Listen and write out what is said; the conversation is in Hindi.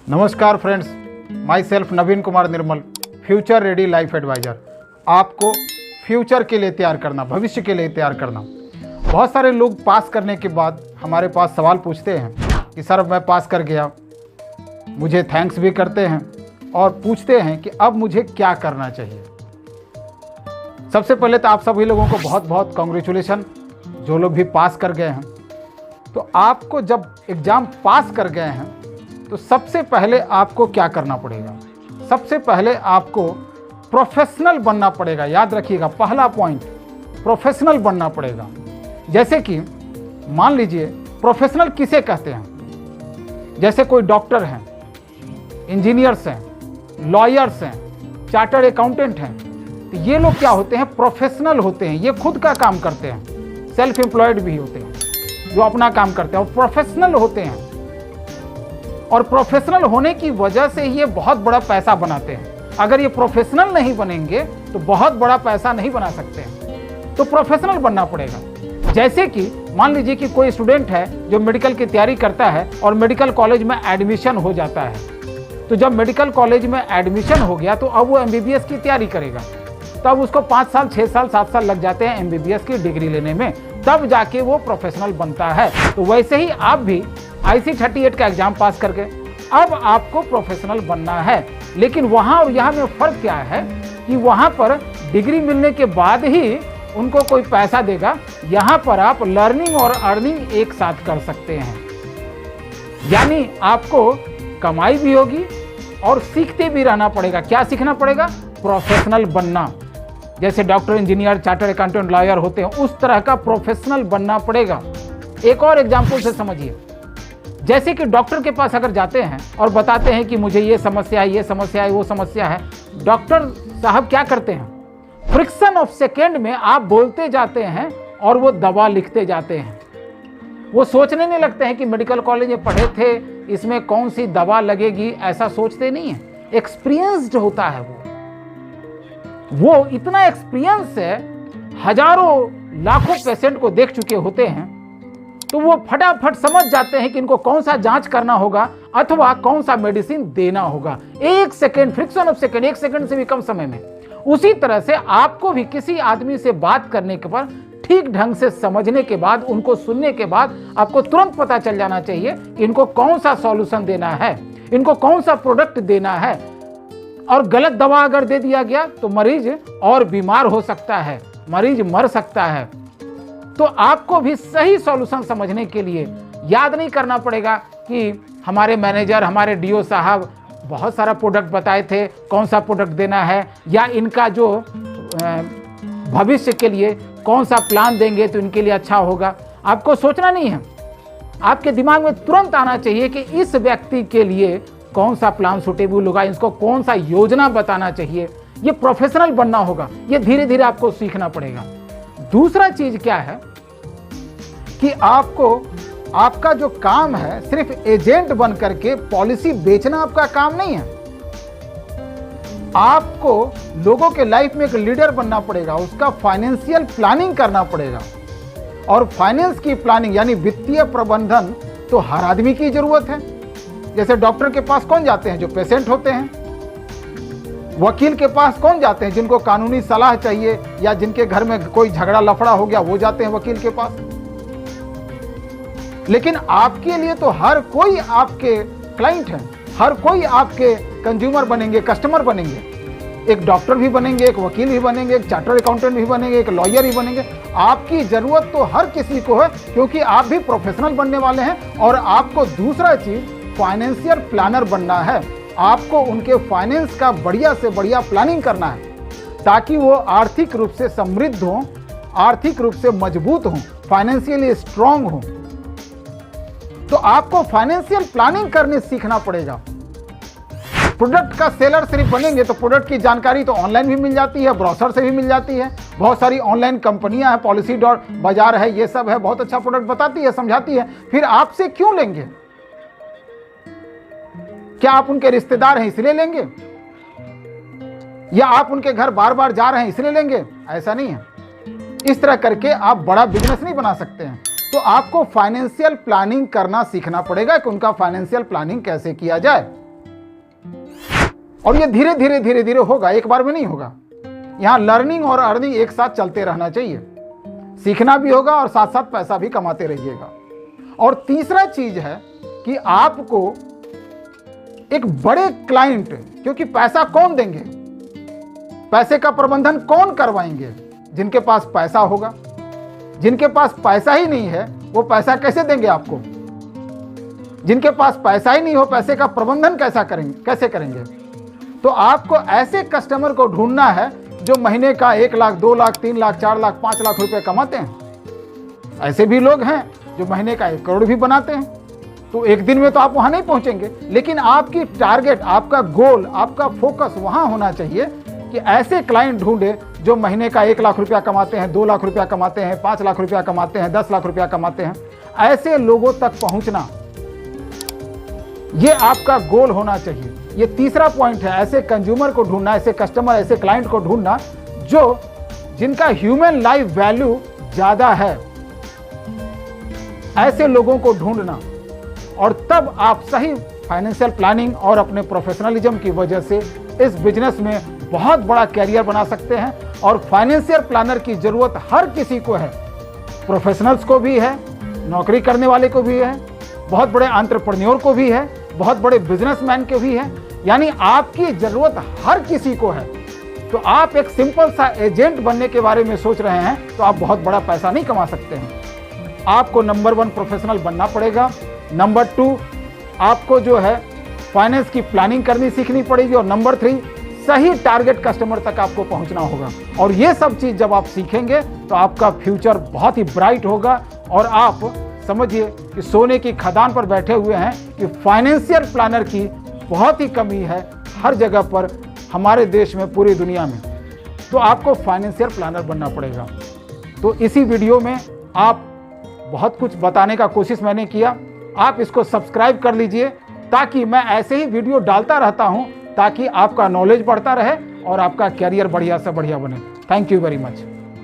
नमस्कार friends, myself Naveen Kumar Nirmal, future ready life adviser. आपको फ्यूचर के लिए तैयार करना, भविष्य के लिए तैयार करना। बहुत सारे लोग पास करने के बाद हमारे पास सवाल पूछते हैं कि सर मैं पास कर गया, मुझे थैंक्स भी करते हैं और पूछते हैं कि अब मुझे क्या करना चाहिए। सबसे पहले तो आप सभी लोगों को बहुत बहुत कॉन्ग्रेचुलेशन, जो लोग भी पास कर गए हैं। तो आपको जब एग्ज़ाम पास कर गए हैं तो सबसे पहले आपको क्या करना पड़ेगा? सबसे पहले आपको प्रोफेशनल बनना पड़ेगा। याद रखिएगा, पहला पॉइंट प्रोफेशनल बनना पड़ेगा। जैसे कि मान लीजिए, प्रोफेशनल किसे कहते हैं? जैसे कोई डॉक्टर हैं, इंजीनियर्स हैं, लॉयर्स हैं, चार्टर्ड अकाउंटेंट हैं, तो ये लोग क्या होते हैं? प्रोफेशनल होते हैं। ये खुद का काम करते हैं, सेल्फ एम्प्लॉयड भी होते हैं, जो अपना काम करते हैं और प्रोफेशनल होते हैं। और प्रोफेशनल होने की वजह से ये बहुत बड़ा पैसा बनाते हैं। अगर ये प्रोफेशनल नहीं बनेंगे तो बहुत बड़ा पैसा नहीं बना सकते हैं। तो प्रोफेशनल बनना पड़ेगा। जैसे कि मान लीजिए कि कोई स्टूडेंट है जो मेडिकल की तैयारी करता है और मेडिकल कॉलेज में एडमिशन हो जाता है। तो जब मेडिकल कॉलेज में एडमिशन हो गया तो अब वो एमबीबीएस की तैयारी करेगा। तब उसको 5 साल, 6 साल, 7 साल लग जाते हैं एमबीबीएस की डिग्री लेने में, तब जाके वो प्रोफेशनल बनता है। तो वैसे ही आप भी IC38 का एग्जाम पास करके अब आपको प्रोफेशनल बनना है। लेकिन वहाँ और यहाँ में फ़र्क क्या है कि वहाँ पर डिग्री मिलने के बाद ही उनको कोई पैसा देगा, यहाँ पर आप लर्निंग और अर्निंग एक साथ कर सकते हैं। यानी आपको कमाई भी होगी और सीखते भी रहना पड़ेगा। क्या सीखना पड़ेगा? प्रोफेशनल बनना। जैसे doctor, engineer, chartered accountant, lawyer होते हैं, उस तरह का प्रोफेशनल बनना पड़ेगा। एक और एग्जाम्पल से समझिए। जैसे कि डॉक्टर के पास अगर जाते हैं और बताते हैं कि मुझे ये समस्या है, ये समस्या है, वो समस्या है, डॉक्टर साहब क्या करते हैं? फ्रिक्शन ऑफ सेकेंड में आप बोलते जाते हैं और वो दवा लिखते जाते हैं। वो सोचने नहीं लगते हैं कि मेडिकल कॉलेज में पढ़े थे, इसमें कौन सी दवा लगेगी, ऐसा सोचते नहीं है। एक्सपीरियंस्ड होता है वो इतना एक्सपीरियंस है, हजारों लाखों पेशेंट को देख चुके होते हैं, तो वो फटाफट समझ जाते हैं कि इनको कौन सा जांच करना होगा अथवा कौन सा मेडिसिन देना होगा। 1 second, friction of second, 1 second से भी कम समय में। उसी तरह से आपको भी किसी आदमी से बात करने के बाद, ठीक ढंग से समझने के बाद, उनको सुनने के बाद आपको तुरंत पता चल जाना चाहिए कि इनको कौन सा सॉल्यूशन देना है, इनको कौन सा प्रोडक्ट देना है। और गलत दवा अगर दे दिया गया तो मरीज और बीमार हो सकता है, मरीज मर सकता है। तो आपको भी सही सॉल्यूशन समझने के लिए याद नहीं करना पड़ेगा कि हमारे मैनेजर, हमारे डीओ साहब बहुत सारा प्रोडक्ट बताए थे, कौन सा प्रोडक्ट देना है, या इनका जो भविष्य के लिए कौन सा प्लान देंगे तो इनके लिए अच्छा होगा। आपको सोचना नहीं है, आपके दिमाग में तुरंत आना चाहिए कि इस व्यक्ति के लिए कौन सा प्लान सुटेबल होगा, इसको कौन सा योजना बताना चाहिए। ये प्रोफेशनल बनना होगा, ये धीरे धीरे आपको सीखना पड़ेगा। दूसरा चीज क्या है कि आपको, आपका जो काम है सिर्फ एजेंट बन करके पॉलिसी बेचना आपका काम नहीं है। आपको लोगों के लाइफ में एक लीडर बनना पड़ेगा, उसका फाइनेंशियल प्लानिंग करना पड़ेगा। और फाइनेंस की प्लानिंग यानी वित्तीय प्रबंधन तो हर आदमी की जरूरत है। जैसे डॉक्टर के पास कौन जाते हैं? जो पेशेंट होते हैं। वकील के पास कौन जाते हैं? जिनको कानूनी सलाह चाहिए या जिनके घर में कोई झगड़ा लफड़ा हो गया, वो जाते हैं वकील के पास। लेकिन आपके लिए तो हर कोई आपके क्लाइंट है, हर कोई आपके कंज्यूमर बनेंगे, कस्टमर बनेंगे। एक डॉक्टर भी बनेंगे, एक वकील भी बनेंगे, एक चार्टर्ड अकाउंटेंट भी बनेंगे, एक लॉयर भी बनेंगे। आपकी जरूरत तो हर किसी को है, क्योंकि आप भी प्रोफेशनल बनने वाले हैं। और आपको दूसरा चीज फाइनेंशियल प्लानर बनना है। आपको उनके फाइनेंस का बढ़िया से बढ़िया प्लानिंग करना है, ताकि वो आर्थिक रूप से समृद्ध हों, आर्थिक रूप से मजबूत हों, फाइनेंशियली स्ट्रांग हों। तो आपको फाइनेंशियल प्लानिंग करने सीखना पड़ेगा। प्रोडक्ट का सेलर सिर्फ बनेंगे तो प्रोडक्ट की जानकारी तो ऑनलाइन भी मिल जाती है, ब्राउज़र से भी मिल जाती है। बहुत सारी ऑनलाइन कंपनियां हैं, Policy.Bazaar है, ये सब है, बहुत अच्छा प्रोडक्ट बताती है, समझाती है। फिर आपसे क्यों लेंगे? क्या आप उनके रिश्तेदार हैं इसलिए लेंगे, या आप उनके घर बार बार जा रहे हैं इसलिए लेंगे? ऐसा नहीं है। इस तरह करके आप बड़ा बिजनेस नहीं बना सकते हैं। तो आपको फाइनेंशियल प्लानिंग करना सीखना पड़ेगा कि उनका फाइनेंशियल प्लानिंग कैसे किया जाए। और ये धीरे धीरे धीरे धीरे होगा, एक बार में नहीं होगा। यहाँ लर्निंग और अर्निंग एक साथ चलते रहना चाहिए, सीखना भी होगा और साथ साथ पैसा भी कमाते रहिएगा। और तीसरा चीज है कि आपको एक बड़े क्लाइंट, क्योंकि पैसा कौन देंगे, पैसे का प्रबंधन कौन करवाएंगे? जिनके पास पैसा होगा। जिनके पास पैसा ही नहीं है वो पैसा कैसे देंगे आपको? जिनके पास पैसा ही नहीं हो पैसे का प्रबंधन कैसे करेंगे? तो आपको ऐसे कस्टमर को ढूंढना है जो महीने का 1 लाख, 2 लाख, 3 लाख, 4 लाख, 5 लाख रुपए कमाते हैं। ऐसे भी लोग हैं जो महीने का 1 करोड़ भी बनाते हैं। तो एक दिन में तो आप वहां नहीं पहुंचेंगे, लेकिन आपकी टारगेट, आपका गोल, आपका फोकस वहां होना चाहिए कि ऐसे क्लाइंट ढूंढे जो महीने का 1 लाख रुपया कमाते हैं, 2 लाख रुपया कमाते हैं, 5 लाख रुपया कमाते हैं, 10 लाख रुपया कमाते हैं। ऐसे लोगों तक पहुंचना, ये आपका गोल होना चाहिए। ये तीसरा पॉइंट है, ऐसे कंज्यूमर को ढूंढना, ऐसे कस्टमर, ऐसे क्लाइंट को ढूंढना जिनका ह्यूमन लाइफ वैल्यू ज्यादा है। ऐसे लोगों को ढूंढना, और तब आप सही फाइनेंशियल प्लानिंग और अपने प्रोफेशनलिज्म की वजह से इस बिजनेस में बहुत बड़ा कैरियर बना सकते हैं। और फाइनेंशियल प्लानर की जरूरत हर किसी को है, प्रोफेशनल्स को भी है, नौकरी करने वाले को भी है, बहुत बड़े एंटरप्रेन्योर को भी है, बहुत बड़े बिजनेसमैन को भी है। यानी आपकी जरूरत हर किसी को है। तो आप एक सिंपल सा एजेंट बनने के बारे में सोच रहे हैं तो आप बहुत बड़ा पैसा नहीं कमा सकते हैं। आपको नंबर 1 प्रोफेशनल बनना पड़ेगा। नंबर 2, आपको जो है फाइनेंस की प्लानिंग करनी सीखनी पड़ेगी। और नंबर 3, सही टारगेट कस्टमर तक आपको पहुंचना होगा। और ये सब चीज जब आप सीखेंगे तो आपका फ्यूचर बहुत ही ब्राइट होगा। और आप समझिए कि सोने की खदान पर बैठे हुए हैं कि फाइनेंशियल प्लानर की बहुत ही कमी है हर जगह पर, हमारे देश में, पूरी दुनिया में। तो आपको फाइनेंशियल प्लानर बनना पड़ेगा। तो इसी वीडियो में आप बहुत कुछ बताने का कोशिश मैंने किया। आप इसको सब्सक्राइब कर लीजिए ताकि मैं ऐसे ही वीडियो डालता रहता हूं, ताकि आपका नॉलेज बढ़ता रहे और आपका कैरियर बढ़िया से बढ़िया बने। Thank you very much.